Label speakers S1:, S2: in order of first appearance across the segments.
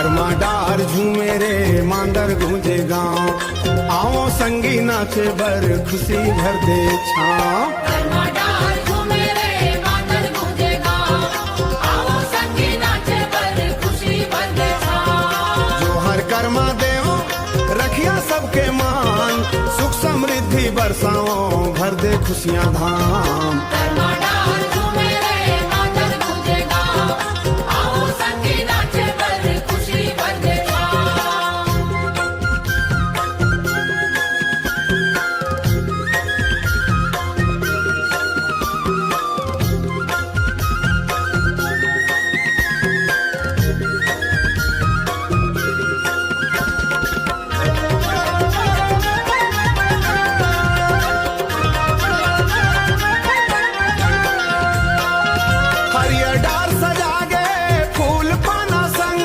S1: कर्मा डार झूमे रे मांदर गूंजे गाँव, आओ संगी नाचे बर खुशी भर दे छाँव।
S2: कर्मा डार झूमे रे मांदर गूंजे गाँव, आओ संगी नाचे बर खुशी भर दे छाँव।
S1: जो हर कर्मा देवो रखिया सबके मान, सुख समृद्धि बरसाओ भर दे खुशियाँ धाम।
S2: कर्मा डार झूमे रे मांदर गूंजे गाँव, आओ संगी नाचे बर खुशी भर दे छाँव।
S1: हरियर डार सजा गे फूल पाना संग,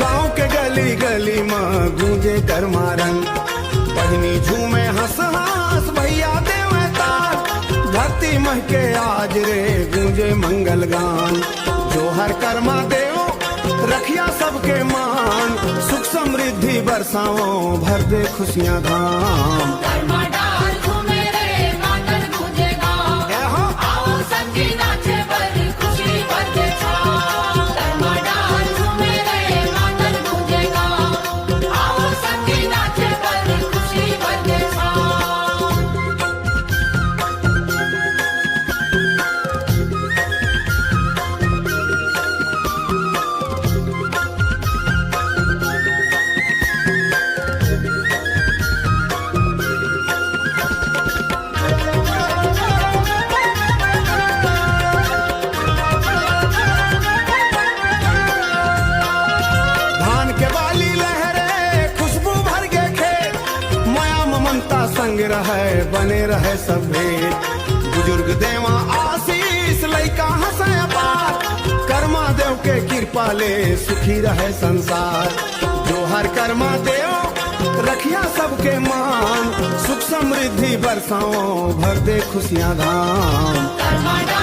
S1: गांव के गली गली में गूंजे कर्मा रंग। बहनी झूमे हंस हंस भैया देवे ताल, धरती महके आज रे गूंजे मंगल गान। जो हर कर्मा देवो रखिया सबके मान, सुख समृद्धि बरसाओ भर दे खुशियाँ धाम।
S2: कर्मा डार झूमे रे मांदर गूंजे गाँव,
S1: एहो
S2: आओ संगी नाचे बर खुशी भर दे छाँव। कर्मा डार झूमे रे मांदर गूंजे गाँव, आओ संगी नाचे बर खुशी भर दे छाँव।
S1: धान के बाली लहरे खुशबू भर गे खेत, माया ममता संग रहे बने रहे सब भेद। बुजुर्ग देवा आशीष लइका हंसे अपार, कर्मा देव के कृपा ले सुखी रहे संसार। जो हर कर्मा देव रखिया सबके मान, सुख समृद्धि बरसाओ भर दे खुशियाँ धाम।
S2: कर्मा डार